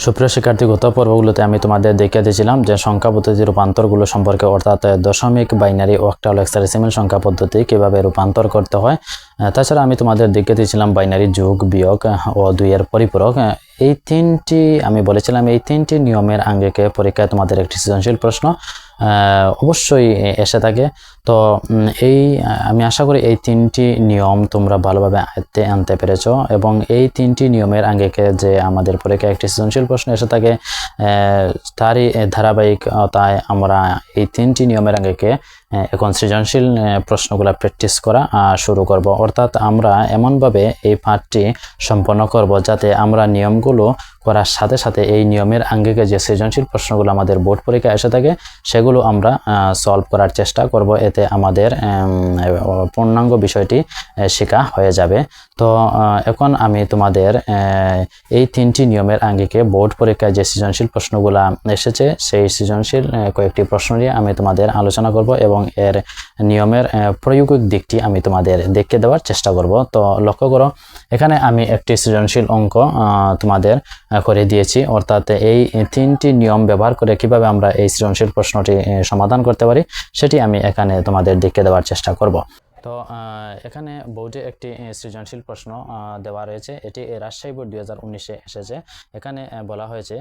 সুপ্রিয় শিক্ষার্থী, গত পর্বগুলোতে আমি তোমাদের দেখিয়ে দিয়েছিলাম যে সংখ্যা পদ্ধতির রূপান্তরগুলো সম্পর্কে, অর্থাৎ দশমিক, বাইনারি ও অক্টাল হেক্সাডেসিমাল সংখ্যা পদ্ধতি কিভাবে রূপান্তর করতে হয়। তাছাড়া আমি তোমাদের দেখিয়ে দিয়েছিলাম বাইনারি যোগ, বিয়োগ ও দুইয়ের পরিপূরক। এই তিনটি আমি বলেছিলাম, এই তিনটি নিয়মের আঙ্গিকে পরীক্ষায় তোমাদের একটি সৃজনশীল প্রশ্ন অবশ্যই এসে থাকে। তো আমি আশা করি এই তিনটি নিয়ম তোমরা ভালোভাবে আনতে পেরেছো, এবং এই তিনটি নিয়মের আঙ্গিকে যে আমাদের পরীক্ষায় একটি সৃজনশীল প্রশ্ন এসে থাকে, তারই ধারাবাহিকতায় আমরা এই তিনটি নিয়মের আঙ্গিকে এখন সৃজনশীল প্রশ্নগুলো প্র্যাকটিস করা শুরু করব। অর্থাৎ আমরা এমনভাবে এই পাঠটি সম্পন্ন করব যাতে আমরা নিয়মগুলো করার সাথে সাথে এই নিয়মের আঙ্গিকে যে সৃজনশীল প্রশ্নগুলো আমাদের বোর্ড পরীক্ষায় এসে থাকে সেগুলো আমরা সলভ করার চেষ্টা করব। এতে আমাদের পূর্ণাঙ্গ বিষয়টি শেখা হয়ে যাবে। তো এখন আমি তোমাদের এই তিনটি নিয়মের আঙ্গিকে বোর্ড পরীক্ষায় যে সৃজনশীল প্রশ্নগুলো এসেছে সেই সৃজনশীল কয়েকটি প্রশ্ন নিয়ে আমি তোমাদের আলোচনা করব এবং এর নিয়মের প্রয়োগিক দিকটি আমি তোমাদের দেখিয়ে দেওয়ার চেষ্টা করব। তো লক্ষ্য করো, এখানে আমি একটি সৃজনশীল অঙ্ক তোমাদের করে দিয়েছি, অর্থাৎ এই তিনটি নিয়ম ব্যবহার করে কিভাবে আমরা এই সৃজনশীল প্রশ্নটি সমাধান করতে পারি সেটি আমি এখানে তোমাদের দেখিয়ে দেওয়ার চেষ্টা করব। তো এখানে বোর্ডে একটি সৃজনশীল প্রশ্ন দেওয়া রয়েছে। এটি রাজশাহী বোর্ড 2019-এ এসেছে। এখানে বলা হয়েছে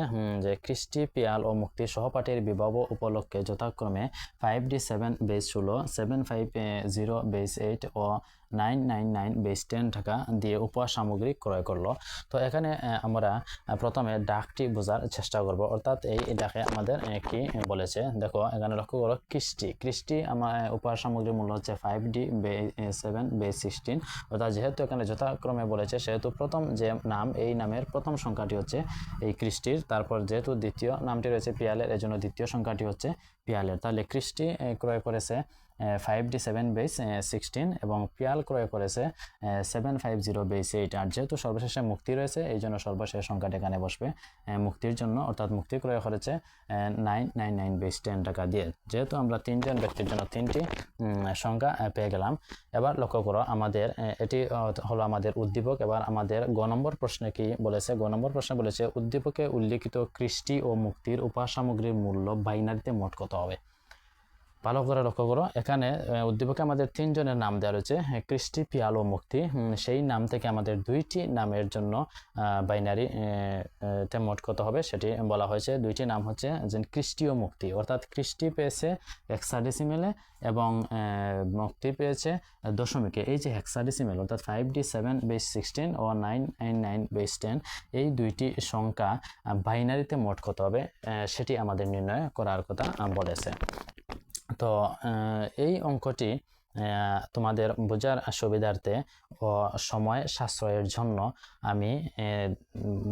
যে কৃষ্টি, পিয়াল ও মুক্তি সহপাঠীর বিবাহ উপলক্ষে যথাক্রমে 5D7 বেস 16, 750 বেস 8 ও 999 বেস 10 টাকা দিয়ে উপহার সামগ্রী ক্রয় করলো। তো এখানে আমরা প্রথমে ডাকটি বোঝার চেষ্টা করব। অর্থাৎ এই ডাকে আমাদের কি বলেছে দেখো, এখানে লক্ষ্য করো, কৃষ্টি আমার উপহার সামগ্রীর মূল্য হচ্ছে 5D7 বেস 16। অর্থাৎ যেহেতু এখানে যথাক্রমে বলেছে সেহেতু প্রথম যে নাম, এই নামের প্রথম সংখ্যাটি হচ্ছে এই কৃষ্টির, তারপর যেহেতু দ্বিতীয় নামটি রয়েছে পিয়ালের, এজন্য দ্বিতীয় সংখ্যাটি হচ্ছে পিয়ালের। তাহলে কৃষ্টি ক্রয় করেছে 5D7 বেস 16 এবং পিয়াল ক্রয় করেছে 750 বেস 8। আর যেহেতু সর্বশেষে মুক্তি রয়েছে এই জন্য সর্বশেষ সংখ্যাটা এখানে বসবে মুক্তির জন্য, অর্থাৎ মুক্তি ক্রয় করেছে 999 বেস 10 টাকা দিয়ে। যেহেতু আমরা তিনজন ব্যক্তির জন্য তিনটি সংখ্যা পেয়ে গেলাম। এবার লক্ষ্য করো, আমাদের এটি হলো আমাদের উদ্দীপক। এবার আমাদের গ নম্বর প্রশ্নে কি বলেছে? গ নম্বর প্রশ্নে বলেছে উদ্দীপকে উল্লিখিত কৃষ্টি ও মুক্তির উপহার সামগ্রীর মূল্য বাইনারিতে মোট কত হবে। ভালো করে লক্ষ্য করো, এখানে উদ্দীপকে আমাদের তিনজনের নাম দেওয়া রয়েছে, কৃষ্টি, পিয়াল ও মুক্তি। সেই নাম থেকে আমাদের দুইটি নামের জন্য বাইনারি তে মোট কত হবে সেটি বলা হয়েছে। দুইটি নাম হচ্ছে যে কৃষ্টি ও মুক্তি, অর্থাৎ কৃষ্টি পেয়েছে হেক্সাডেসিমেলে এবং মুক্তি পেয়েছে দশমিকে। এই যে হেক্সাডেসিমেল অর্থাৎ 5D7 বেস 16 ও 999 বেস 10, এই দুইটি সংখ্যা বাইনারিতে মোট কত হবে সেটি আমাদের নির্ণয় করার কথা বলেছে। তো এই অঙ্কটি তোমাদের বোঝার সুবিধার্থে ও সময় সাশ্রয়ের জন্য আমি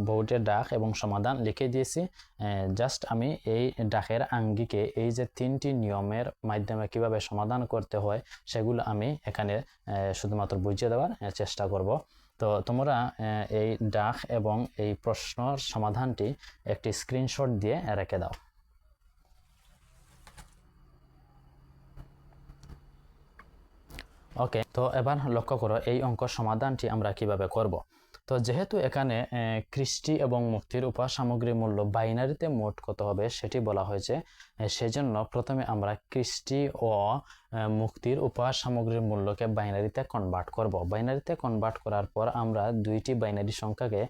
বোর্ডের ডাক এবং সমাধান লিখে দিয়েছি। জাস্ট আমি এই ডাকের আঙ্গিকে এই যে তিনটি নিয়মের মাধ্যমে কিভাবে সমাধান করতে হয় সেগুলো আমি এখানে শুধুমাত্র বুঝিয়ে দেওয়ার চেষ্টা করব। তো তোমরা এই ডাক এবং এই প্রশ্নের সমাধানটি একটি স্ক্রিনশট দিয়ে রেখে দাও। ওকে, তো এবার লক্ষ্য করো এই অঙ্ক সমাধানটি আমরা কিভাবে করব। তো যেহেতু এখানে কৃষ্টি এবং মুক্তির উপহার সামগ্রীর মূল্য বাইনারিতে মোট কত হবে সেটি বলা হয়েছে, সেজন্য প্রথমে আমরা কৃষ্টি ও মুক্তির উপহার সামগ্রীর মূল্যকে বাইনারিতে কনভার্ট করব। বাইনারিতে কনভার্ট করার পর আমরা দুইটি বাইনারি সংখ্যাকে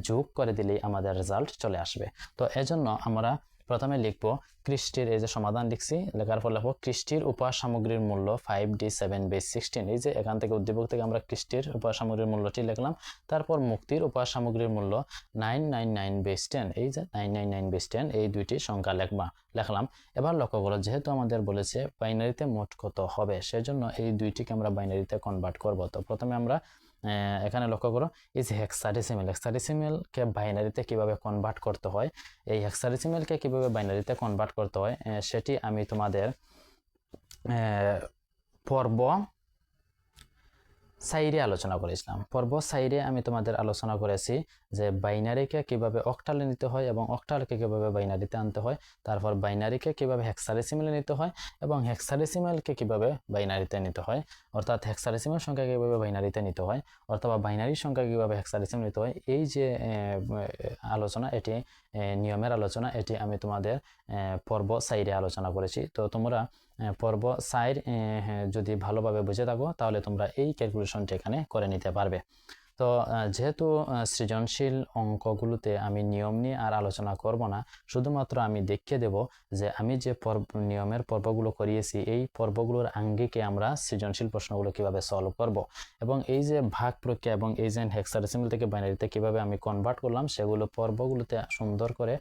যোগ করে দিলেই আমাদের রেজাল্ট চলে আসবে। তো এজন্য আমরা প্রথমে লিখব কৃষ্টির, এই যে সমাধান লিখছি, লেখার পর লিখব কৃষ্টির উপহার সামগ্রীর মূল্য 5D7 বেস 16। এই যে এখান থেকে উদ্দীপক থেকে আমরা কৃষ্টির উপহার সামগ্রীর মূল্যটি লিখলাম। তারপর মুক্তির উপহার সামগ্রীর মূল্য 999 বেস 10, এই যে 999 বেস 10, এই দুইটি সংখ্যা লিখলাম। এবার লক্ষ্য করো, যেহেতু আমাদের বলেছে বাইনারিতে মোট কত হবে সেজন্য এই দুইটিকে আমরা বাইনারিতে কনভার্ট করব। তো প্রথমে আমরা এখানে লক্ষ্য করো, এই যে হেক্সাডেসিমেলকে বাইনারিতে কিভাবে কনভার্ট করতে হয়, এই হেক্সাডেসিমেলকে কিভাবে বাইনারিতে কনভার্ট করতে হয় সেটি আমি তোমাদের পর্ব সাইডে আলোচনা করেছিলাম। পর্ব সাইডে আমি তোমাদের আলোচনা করেছি যে বাইনারিকে কিভাবে অক্টালে নিতে হয় এবং অক্টালকে কিভাবে বাইনারিতে আনতে হয়, তারপর বাইনারিকে কিভাবে হেক্সাডেসিমেলে নিতে হয় এবং হেক্সাডেসিমেলকে কিভাবে বাইনারিতে নিতে হয়, অর্থাৎ হেক্সাডেসিমেল সংখ্যা কিভাবে বাইনারিতে নিতে হয় অথবা বাইনারির সংখ্যা কিভাবে হেক্সাডেসিমেল নিতে হয়। এই যে আলোচনা, এটি নিয়মের আলোচনা, এটি আমি তোমাদের পর্ব সাইডে আলোচনা করেছি। তো তোমরা পর্ব সাইড যদি ভালোভাবে বুঝে থাকো তাহলে তোমরা এই ক্যালকুলেশনটি এখানে করে নিতে পারবে। তো যেহেতু সৃজনশীল অঙ্কগুলোতে আমি নিয়ম নিয়ে আর আলোচনা করব না, শুধুমাত্র আমি দেখিয়ে দেব যে আমি যে নিয়মের পর্বগুলো করিয়েছি এই পর্বগুলোর আঙ্গিকে আমরা সৃজনশীল প্রশ্নগুলো কিভাবে সলভ করব এবং এই যে ভাগ প্রক্রিয়া এবং এই যে হেক্সাডেসিমেল থেকে বাইনারিতে কিভাবে আমি কনভার্ট করলাম সেগুলো পর্বগুলোতে সুন্দর করে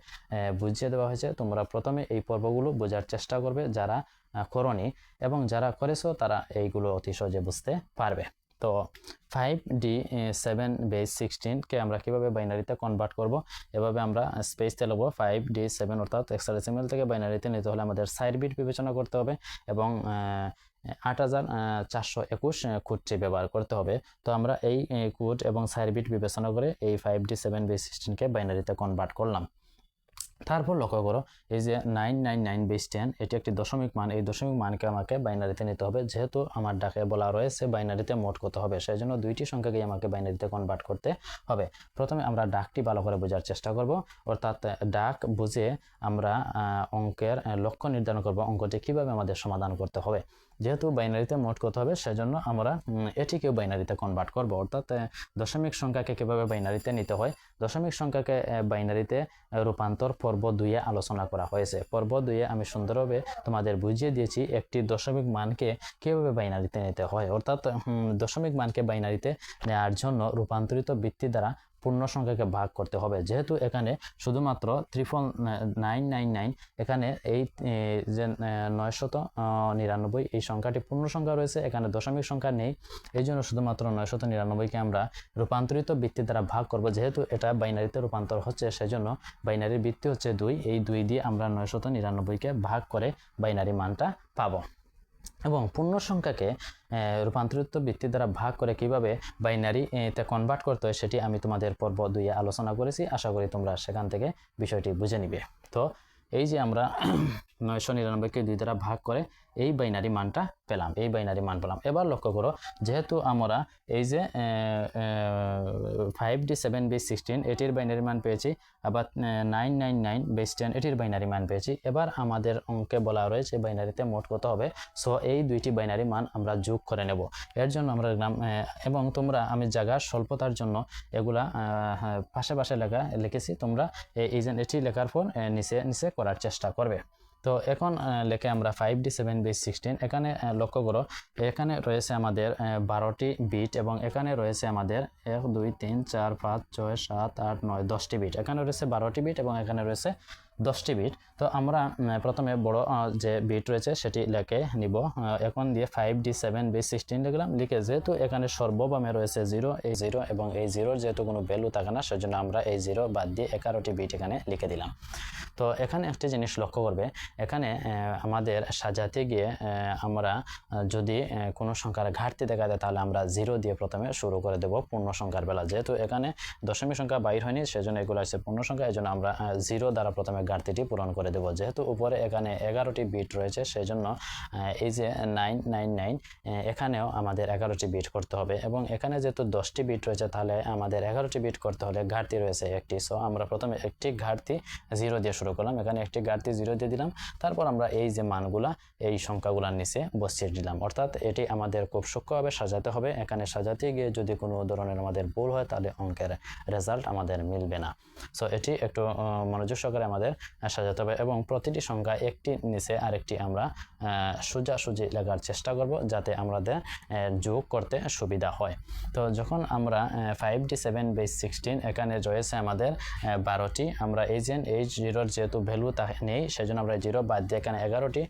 বুঝিয়ে দেওয়া হয়েছে। তোমরা প্রথমে এই পর্বগুলো বোঝার চেষ্টা করবে যারা করনি, এবং যারা করেছো তারা এইগুলো অতি সহজে বুঝতে পারবে। তো 5D7 কে আমরা কিভাবে বাইনারিতে কনভার্ট করব, এভাবে আমরা স্পেসতে নেব 5D7 অর্থাৎ হেক্সাডেসিমেল থেকে বাইনারিতে নিতে হলে আমাদের সাইড বিট বিবেচনা করতে হবে এবং 8421 কোডটি ব্যবহার করতে হবে। তো আমরা এই কোড এবং সাইড বিট বিবেচনা করে এই 5D7 কে বাইনারিতে কনভার্ট করলাম। তারপর লক্ষ্য করো এই যে 999/10 এটি একটি দশমিক মান, এই দশমিক মানকে আমাকে বাইনারিতে নিতে হবে। যেহেতু আমার ডাকে বলা রয়েছে বাইনারিতে মোট কত হবে, সেই জন্য দুইটি সংখ্যাকেই আমাকে বাইনারিতে কনভার্ট করতে হবে। প্রথমে আমরা ডাকটি ভালো করে বোঝার চেষ্টা করব, অর্থাৎ ডাক বুঝে আমরা অঙ্কের লক্ষ্য নির্ধারণ করব, অঙ্কটি কিভাবে আমাদের সমাধান করতে হবে। যেহেতু বাইনারিতে মোট কত হবে সেজন্য আমরা এটিকেও বাইনারিতে কনভার্ট করব, অর্থাৎ দশমিক সংখ্যাকে কিভাবে বাইনারিতে নিতে হয়। দশমিক সংখ্যাকে বাইনারিতে রূপান্তর পর্ব 2-এ আলোচনা করা হয়েছে। পর্ব 2-এ আমি সুন্দরভাবে তোমাদের বুঝিয়ে দিয়েছি একটি দশমিক মানকে কিভাবে বাইনারিতে নিতে হয়, অর্থাৎ দশমিক মানকে বাইনারিতে নেওয়ার জন্য রূপান্তরিত ভিত্তি দ্বারা পূর্ণ সংখ্যাকে ভাগ করতে হবে। যেহেতু এখানে শুধুমাত্র 999 এখানে এই যে 999 এই সংখ্যাটি পূর্ণ সংখ্যা রয়েছে, এখানে দশমিক সংখ্যা নেই, এই জন্য শুধুমাত্র 999কে আমরা রূপান্তরিত ভিত্তি দ্বারা ভাগ করব। যেহেতু এটা বাইনারিতে রূপান্তর হচ্ছে সেজন্য বাইনারির ভিত্তি হচ্ছে 2, এই 2 দিয়ে আমরা 999কে ভাগ করে বাইনারি মানটা পাবো। এবং পূর্ণ সংখ্যাকে রূপান্তরিত ভিত্তি দ্বারা ভাগ করে কিভাবে বাইনারিতে কনভার্ট করতে হয় সেটি আমি তোমাদের পর্ব 2-এ আলোচনা করেছি। আশা করি তোমরা সেখান থেকে বিষয়টি বুঝে নিবে। তো এই যে আমরা 999কে 2 দ্বারা ভাগ করে এই বাইনারি মানটা পেলাম, এই বাইনারি মান পেলাম। এবার লক্ষ্য করো যেহেতু আমরা এই যে 5D7/16 এটির বাইনারি মান পেয়েছি, আবার 999/10 এটির বাইনারি মান পেয়েছি। এবার আমাদের অঙ্কে বলা রয়েছে বাইনারিতে মোট কত হবে, সো এই দুইটি বাইনারি মান আমরা যোগ করে নেব। এর জন্য আমরা এবং তোমরা আমি জায়গার স্বল্পতার জন্য এগুলা পাশে পাশে লিখেছি, তোমরা এই যে এটি লেখার পর নিচে নিচে করার চেষ্টা করবে। তো এখন লেখে আমরা 5D7/16 এখানে লক্ষ্য করো এখানে রয়েছে আমাদের 12টি বিট এবং এখানে রয়েছে আমাদের 1 2 3 4 5 6 7 8 9 10টি বিট। এখানে রয়েছে 12টি বিট এবং এখানে রয়েছে 10টি বিট। তো আমরা প্রথমে বড় যে বিট রয়েছে সেটি লিখে নিব। এখন দিয়ে 5D7/16 লিখলাম, লিখে যেহেতু এখানে সর্ববামে রয়েছে 0, এই 0 এবং এই 0-র যেহেতু কোনো ভ্যালু থাকে না সেজন্য আমরা এই 0 বাদ দিয়ে 11টি বিট এখানে লিখে দিলাম। তো এখানে একটি জিনিস লক্ষ্য করবে, এখানে আমাদের সাজাতে গিয়ে আমরা যদি কোনো সংখ্যার ঘাটতি দেখা দেয় তাহলে আমরা 0 দিয়ে প্রথমে শুরু করে দেব পূর্ণ সংখ্যার বেলা। যেহেতু এখানে দশমিক সংখ্যা বাইর হয়নি সেজন্য এগুলো আছে পূর্ণ সংখ্যা, এজন্য আমরা 0 দ্বারা প্রথমে ঘাটতিটি পূরণ করে দেব। যেহেতু উপরে এখানে 11টি বিট রয়েছে সেজন্য এই যে 999 এখানেও আমাদের 11টি বিট করতে হবে এবং এখানে যেহেতু 10টি বিট রয়েছে তাহলে আমাদের 11টি বিট করতে হলে ঘাটতি রয়েছে একটি। সো আমরা প্রথমে একটি ঘাটতি 0 দিয়ে শুরু করলাম, এখানে একটি ঘাটতি 0 দিয়ে দিলাম, তারপর আমরা এই যে মানগুলা এই সংখ্যাগুলোর নিচে বসিয়ে দিলাম। অর্থাৎ এটি আমাদের খুব সূক্ষ্মভাবে সাজাতে হবে। এখানে সাজাতে গিয়ে যদি কোনো ধরনের আমাদের ভুল হয় তাহলে অঙ্কের রেজাল্ট আমাদের মিলবে না। সো এটি একটু মনোযোগ সহকারে আমাদের সাজাতে হবে এবং প্রতিটি সংখ্যা একটি নিচে আরেকটি আমরা সোজাসুজি লেখার চেষ্টা করব যাতে আমাদের যোগ করতে সুবিধা হয়। তো যখন আমরা 5D7/16 এখানে রয়েছে আমাদের 12টি, আমরা এই 0-র যেহেতু ভ্যালু তা নেই সেজন্য আমরা 0 বাদ দিয়ে এখানে 11টি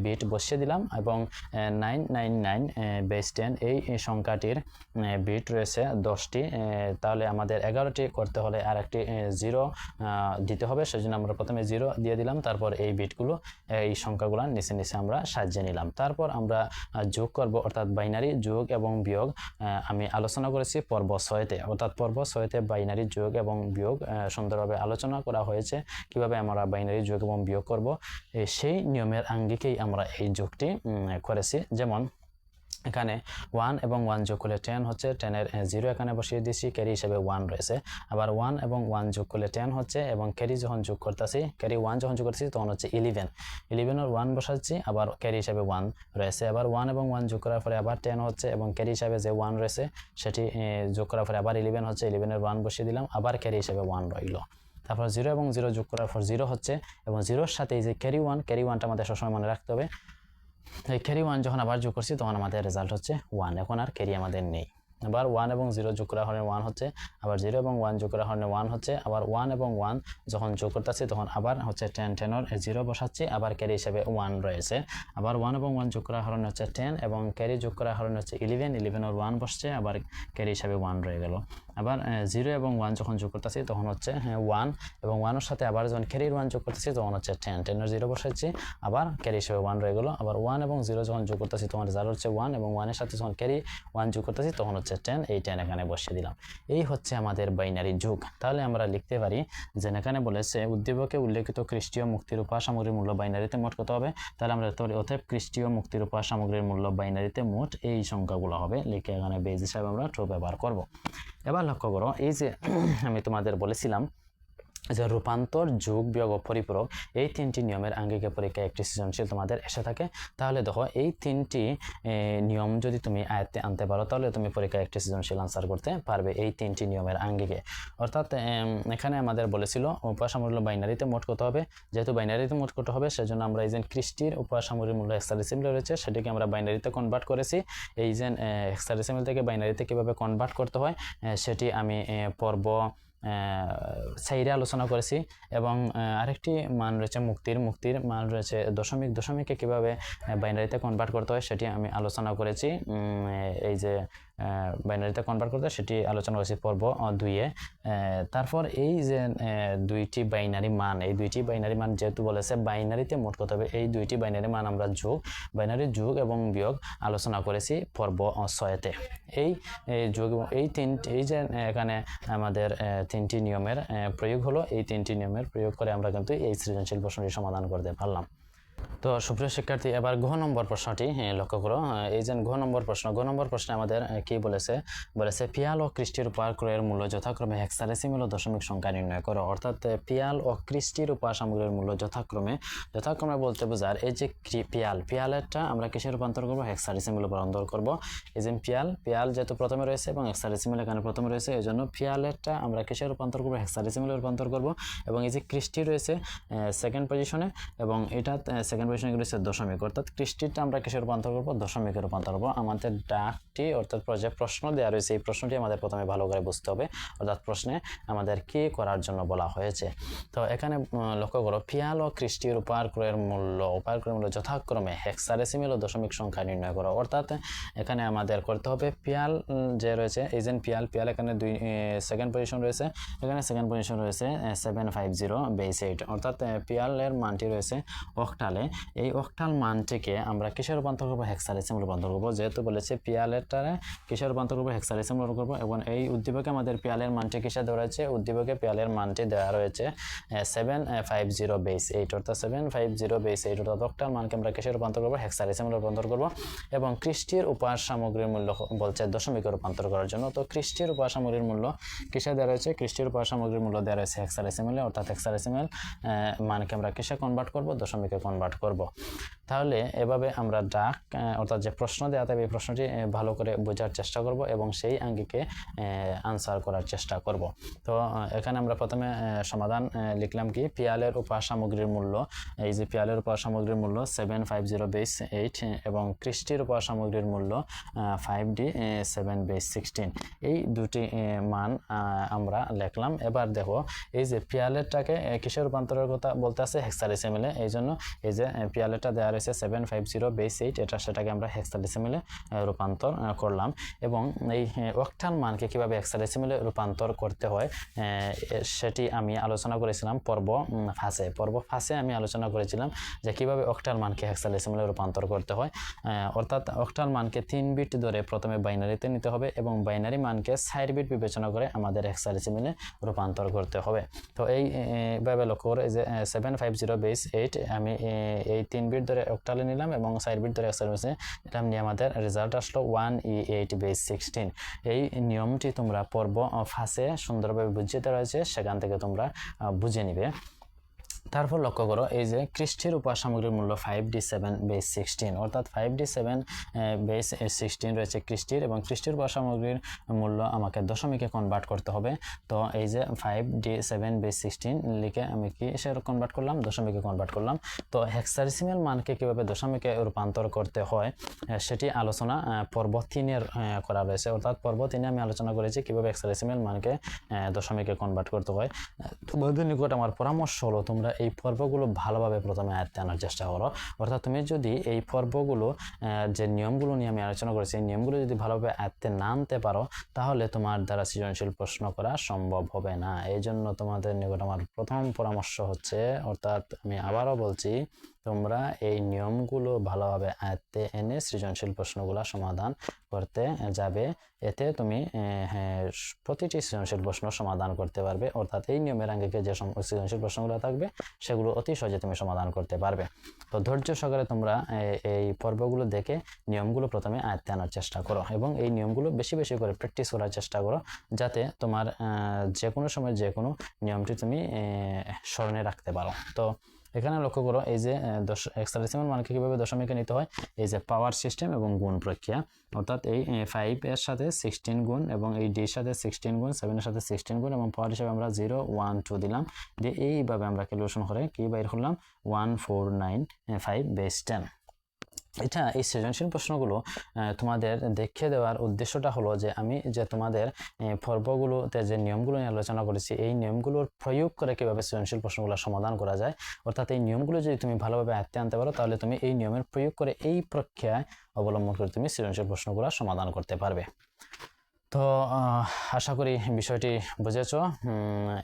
বিট বসিয়ে দিলাম এবং 999/10 এই সংখ্যাটির বিট রয়েছে 10টি, তাহলে আমাদের 11টি করতে হলে আর একটি 0 দিতে হবে। সেজন্য আমরা প্রথমে প্রথমে 0 দিয়ে দিলাম, তারপর এই বিটগুলো এই সংখ্যাগুলো নিচে নিচে আমরা সাজিয়ে নিলাম। তারপর আমরা যোগ করব, অর্থাৎ বাইনারি যোগ এবং বিয়োগ আমি আলোচনা করেছি পর্ব 6-তে, অর্থাৎ পর্ব 6-তে বাইনারি যোগ এবং বিয়োগ সুন্দরভাবে আলোচনা করা হয়েছে কিভাবে আমরা বাইনারি যোগ এবং বিয়োগ করব। সেই নিয়মের আঙ্গিকেই আমরা এই যোগটি করেছি। যেমন এখানে 1 এবং 1 যোগ করলে 10 হচ্ছে, 10-এর 0 এখানে বসিয়ে দিয়েছি, ক্যারি হিসেবে 1 রয়েছে। আবার 1 এবং 1 যোগ করলে 10 হচ্ছে, এবং ক্যারি যখন যোগ করতেছি, ক্যারি 1 যখন যোগ করতেছি তখন হচ্ছে 11, 11-এর 1 বসাচ্ছি, আবার ক্যারি হিসেবে 1 রয়েছে। আবার 1 এবং 1 যোগ করার পরে আবার 10 হচ্ছে, এবং ক্যারি হিসেবে যে 1 রয়েছে সেটি যোগ করার পরে আবার 11 হচ্ছে, 11-এর 1 বসিয়ে দিলাম, আবার ক্যারি হিসেবে 1 রইল। তারপর 0 এবং 0 যোগ করার পর 0 হচ্ছে, এবং 0-এর সাথে এই যে ক্যারি 1টা আমাদের সবসময় মনে রাখতে হবে। এই ক্যারি 1 যখন আবার যোগ করছি তখন আমাদের রেজাল্ট হচ্ছে 1, এখন আর ক্যারি আমাদের নেই। আবার 1 এবং 0 যোগ করা হলে 1 হচ্ছে, আবার 0 এবং 1 যোগ করা হলে 1 হচ্ছে, আবার 1 এবং 1 যখন যোগ করতেছি তখন আবার হচ্ছে 10-এর 0 বসাচ্ছি, আবার ক্যারি হিসেবে 1 রয়েছে। আবার 1 এবং 1 যোগ করা হলে হচ্ছে 10, এবং ক্যারি যোগ করা হলে হচ্ছে 11-এর 1 বসছে, আবার ক্যারি হিসেবে 1 রয়ে গেল। আবার 0 এবং 1 যখন যোগ করতেছি তখন হচ্ছে 1, এবং 1-এর সাথে আবার যখন ক্যারির 1 যোগ করতেছি তখন হচ্ছে 10-এর 0 বসাচ্ছি, আবার ক্যারি হিসেবে 1 রয়ে গেল। আবার 1 এবং 0 যখন যোগ করতেছি তখন রেজাল্ট হচ্ছে 1, এবং 1-এর সাথে যখন ক্যারি 1 যোগ করতেছি তখন হচ্ছে 10, এই 10 এখানে বসিয়ে দিলাম। এই হচ্ছে আমাদের বাইনারি যোগ। তাহলে আমরা লিখতে পারি যে এখানে বলেছে উদ্দীপকে উল্লেখিত খ্রিস্টীয় মুক্তির উপহার সামগ্রীর মূল্য বাইনারিতে মোট কত হবে। তাহলে আমরা অতএব খ্রিস্টীয় মুক্তির উপহার সামগ্রীর মূল্য বাইনারিতে মোট এই সংখ্যাগুলো হবে, লিখে এখানে বেজ হিসাবে আমরা ট্রু ব্যবহার করব। এবার লক্ষ্য করো, এই যে আমি তোমাদের বলেছিলাম যে রূপান্তর, যোগ, বিয়োগ ও পরিপূরক, এই 3টি নিয়মের আঙ্গিকে পরীক্ষায় একটি সৃজনশীল তোমাদের এসে থাকে। তাহলে দেখো এই 3টি নিয়ম যদি তুমি আয়ত্তে আনতে পারো তাহলে তুমি পরীক্ষায় একটি সৃজনশীল আনসার করতে পারবে এই 3টি নিয়মের আঙ্গিকে। অর্থাৎ এখানে আমাদের বলেছিল উপহার সামগ্রীর বাইনারিতে মোট কত হবে। যেহেতু বাইনারিতে মোট কত হবে সেজন্য আমরা এই যে খ্রিস্টির উপহার সামগ্রীর মূল্য হেক্সাডেসিমেল রয়েছে সেটিকে আমরা বাইনারিতে কনভার্ট করেছি। এই যে হেক্সাডেসিমেল থেকে বাইনারিতে কিভাবে কনভার্ট করতে হয় সেটি আমি পর্ব সাইডে আলোচনা করেছি। এবং আরেকটি মান রয়েছে মুক্তির মান রয়েছে দশমিকে কিভাবে বাইনারিতে কনভার্ট করতে হয় সেটি আমি আলোচনা করেছি। এই যে বাইনারিতে কনভার্ট করতে সেটি আলোচনা করেছি পর্ব 2-এ। তারপর এই যে দুইটি বাইনারি মান যেহেতু বলেছে বাইনারিতে মোট কত হবে, এই দুইটি বাইনারি মান আমরা বাইনারি যোগ এবং বিয়োগ আলোচনা করেছি পর্ব 6-তে। এই যোগ এই যে এখানে আমাদের 3টি নিয়মের প্রয়োগ হলো, এই 3টি নিয়মের প্রয়োগ করে আমরা কিন্তু এই সৃজনশীল প্রশ্নটি সমাধান করতে পারলাম। তো সুপ্রিয় শিক্ষার্থী, এবার ঘ নম্বর প্রশ্নটি লক্ষ্য করো। এই যে ঘ নম্বর প্রশ্নে আমাদের কি বলেছে পিয়াল ও খ্রিস্টির উপহার ক্রয়ের মূল্য যথাক্রমে হেক্সাডেসিমেল ও দশমিক সংখ্যা নির্ণয় করো। অর্থাৎ পিয়াল ও খ্রিস্টির উপহার সামগ্রীর মূল্য যথাক্রমে বলতে বোঝার এই যে পিয়ালেরটা আমরা কিসে রূপান্তর করবো, হেক্সাডেসিমেল রূপান্তর করব। এই যে পিয়াল যেহেতু প্রথমে রয়েছে এবং হেক্সাডেসিমেল এখানে প্রথমে রয়েছে, এই জন্য পিয়ালেরটা আমরা কিসে রূপান্তর করবো, হেক্সাডেসিমেল রূপান্তর করব। এবং এই যে খ্রিস্টি রয়েছে সেকেন্ড পজিশনে, এবং এটা সেকেন্ড পজিশনে রয়েছে দশমিক, অর্থাৎ খ্রিস্টিটা আমরা কিসে রূপান্তর করবো, দশমিকে রূপান্তর করবো। আমাদের ডাকটি অর্থাৎ যে প্রশ্ন দেওয়া রয়েছে এই প্রশ্নটি আমাদের প্রথমে ভালো করে বুঝতে হবে, অর্থাৎ প্রশ্নে আমাদের কি করার জন্য বলা হয়েছে। তো এখানে লক্ষ্য করো, পিয়াল ও খ্রিস্টির উপহার ক্রয়ের মূল্য যথাক্রমে হেক্সাডেসিমেল ও দশমিক সংখ্যা নির্ণয় করো। অর্থাৎ এখানে আমাদের করতে হবে পিয়াল যে রয়েছে এই যে পিয়াল এখানে সেকেন্ড পজিশন রয়েছে, এখানে সেকেন্ড পজিশন রয়েছে 750/8, অর্থাৎ পিয়ালের মানটি রয়েছে অক্টালে। এই অক্টাল মানটিকে আমরা কিসে রূপান্তর করবো, হেক্সাডেসিমেল রূপান্তর করবো। যেহেতু বলেছে পিয়ালেরটারে কিসে রূপান্তর করবো, হেক্সাডেসিমেল রূপান্তর করবো। এবং এই উদ্দীপকে আমাদের পিয়ালের মানটি কিসে দেওয়া রয়েছে, উদ্দীপকে পিয়ালের মানটি দেওয়া রয়েছে 750/8, অর্থাৎ 750/8, অর্থাৎ অক্টাল মানকে আমরা কিসে রূপান্তর করবো, হেক্সাডেসিমেল রূপান্তর করবো। এবং খ্রিস্টির উপহার সামগ্রীর মূল্য বলছে দশমিকে রূপান্তর করার জন্য। তো খ্রিস্টির উপহার সামগ্রীর মূল্য কিসে দেওয়া রয়েছে, খ্রিস্টির উপহার সামগ্রীর মূল্য দেওয়া রয়েছে হেক্সাডেসিমেলে, অর্থাৎ হেক্সাডেসিমেল মানকে আমরা কিসে কনভার্ট করবো, দশমিকে কনভার্ট করব। তাহলে এভাবে আমরা ডাক অর্থাৎ যে প্রশ্ন দেওয়া থাকবে এই প্রশ্নটি ভালো করে বোঝার চেষ্টা করব এবং সেই আঙ্গিকে আনসার করার চেষ্টা করব। তো এখানে আমরা প্রথমে সমাধান লিখলাম কি, পিয়ালের উপহার সামগ্রীর মূল্য, এই যে পিয়ালের উপহার সামগ্রীর মূল্য 750/8 এবং খ্রিস্টির উপহার সামগ্রীর মূল্য 5D7/16, এই দুটি মান আমরা লিখলাম। এবার দেখো এই যে পিয়ালেরটাকে কিসের রূপান্তরের কথা বলতে আছে, হেক্সাডেসিমেলে, এই জন্য এই যে পিয়ালেরটা দেওয়া রয়েছে 750 বেস 8, সেটাকে আমরা হেক্সাডেসিমেলে রূপান্তর করলাম। এবং এই অক্টাল মানকে কিভাবে হেক্সাডেসিমেলে রূপান্তর করতে হয় সেটি আমি আলোচনা করেছিলাম পর্ব ফাঁসে আমি আলোচনা করেছিলাম যে কিভাবে অক্টাল মানকে হেক্সাডেসিমেলে রূপান্তর করতে হয়। অর্থাৎ অক্টাল মানকে 3 বিট ধরে প্রথমে বাইনারিতে নিতে হবে এবং বাইনারি মানকে 4 বিট বিবেচনা করে আমাদের হেক্সাডেসিমেলে রূপান্তর করতে হবে। তো এইভাবে লক্ষ্য করে যে 750 বেস 8 আমি এই 3 বিট ধরে অক্টালে নিলাম এবং 4 বিট ধরে হেক্সাডেসিমেলে নিলাম, নিয়ে আমাদের রেজাল্ট আসলো 1E8 বেস 16। এই নিয়মটি তোমরা পর্ব ফাঁসে সুন্দরভাবে বুঝিয়ে রয়েছে, সেখান থেকে তোমরা বুঝে নিবে। তারপর লক্ষ্য করো এই যে ক্রিস্টির উপসামগ্রীর মূল্য 5D7 বেস 16, অর্থাৎ 5D7 বেস 16 রয়েছে ক্রিস্টির, এবং ক্রিস্টির উপসামগ্রীর মূল্য আমাকে দশমিকে কনভার্ট করতে হবে। তো এই যে 5D7 বেস 16 লিখে আমি কি সে কনভার্ট করলাম, দশমিকে কনভার্ট করলাম। তো হেক্সাডেসিমেল মানকে কিভাবে দশমিকে রূপান্তর করতে হয় সেটি আলোচনা পর্ব 3-এর করা রয়েছে। অর্থাৎ পর্ব 3-এ আমি আলোচনা করেছি কিভাবে হেক্সাডেসিমেল মানকে দশমিকে কনভার্ট করতে হয়। তোমাদের নিকট আমার পরামর্শ হলো তোমরা এই পর্বগুলো ভালোভাবে প্রথমে আয়ত্তে আনার চেষ্টা করো। অর্থাৎ তুমি যদি এই পর্বগুলো যে নিয়মগুলো নিয়ে আমি আলোচনা করেছি এই নিয়মগুলো যদি ভালোভাবে আয়ত্তে না আনতে পারো তাহলে তোমার দ্বারা সৃজনশীল প্রশ্ন করা সম্ভব হবে না। এই জন্য তোমাদের নিকট আমার প্রথম পরামর্শ হচ্ছে, অর্থাৎ আমি আবারও বলছি, তোমরা এই নিয়মগুলো ভালোভাবে আয়ত্তে এনে সৃজনশীল প্রশ্নগুলো সমাধান করতে যাবে। এতে তুমি প্রতিটি সৃজনশীল প্রশ্ন সমাধান করতে পারবে। অর্থাৎ এই নিয়মের আঙ্গিকে যে সৃজনশীল প্রশ্নগুলো থাকবে সেগুলো অতি সহজে তুমি সমাধান করতে পারবে। তো ধৈর্য সহকারে তোমরা এই পর্বগুলো দেখে নিয়মগুলো প্রথমে আয়ত্তে আনার চেষ্টা করো এবং এই নিয়মগুলো বেশি বেশি করে প্র্যাকটিস করার চেষ্টা করো, যাতে তোমার যে কোনো সময় যে কোনো নিয়মটি তুমি স্মরণে রাখতে পারো। তো এখানে লক্ষ্য করো এই যে হেক্সাডেসিমাল মানকে কিভাবে দশমিকে নিতে হয়, এই যে পাওয়ার সিস্টেম এবং গুণ প্রক্রিয়া। অর্থাৎ এই 5 এর সাথে 16 গুণ এবং এই ডি এর সাথে 16 গুণ, 7 এর সাথে 16 গুণ এবং পাওয়ার হিসাবে আমরা 0 1 2 দিলাম, দিয়ে এইভাবে আমরা ক্যালকুলেশন করে কি বাইর করলাম 1495 বেস 10। এটা এই সৃজনশীল প্রশ্নগুলো তোমাদের দেখিয়ে দেওয়ার উদ্দেশ্যটা হলো যে আমি যে তোমাদের পর্বগুলোতে যে নিয়মগুলো নিয়ে আলোচনা করেছি এই নিয়মগুলোর প্রয়োগ করে কীভাবে সৃজনশীল প্রশ্নগুলো সমাধান করা যায়। অর্থাৎ এই নিয়মগুলো যদি তুমি ভালোভাবে আয়ত্তে আনতে পারো তাহলে তুমি এই নিয়মের প্রয়োগ করে এই প্রক্রিয়ায় অবলম্বন করে তুমি সৃজনশীল প্রশ্নগুলো সমাধান করতে পারবে। তো আশা করি বিষয়টি বুঝেছ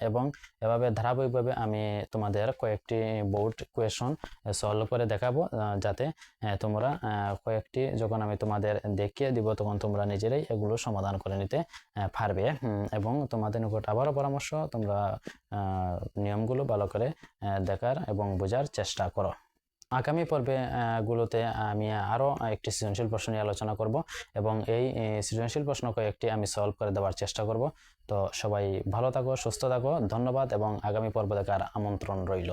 এবং এভাবে ধারাবাহিকভাবে আমি তোমাদের কয়েকটি বোর্ড কোয়েশন সলভ করে দেখাবো, যাতে তোমরা কয়েকটি যখন আমি তোমাদের দেখিয়ে দিব তখন তোমরা নিজেরাই এগুলো সমাধান করে নিতে পারবে। এবং তোমাদের নিকট আবারও পরামর্শ, তোমরা নিয়মগুলো ভালো করে দেখার এবং বোঝার চেষ্টা করো। আগামী পর্বে গুলোতে আমি আরও একটি সৃজনশীল প্রশ্ন নিয়ে আলোচনা করব এবং এই সৃজনশীল প্রশ্ন কয়েকটি আমি সলভ করে দেওয়ার চেষ্টা করব। তো সবাই ভালো থাকো, সুস্থ থাকো, ধন্যবাদ এবং আগামী পর্ব দেখার আমন্ত্রণ রইল।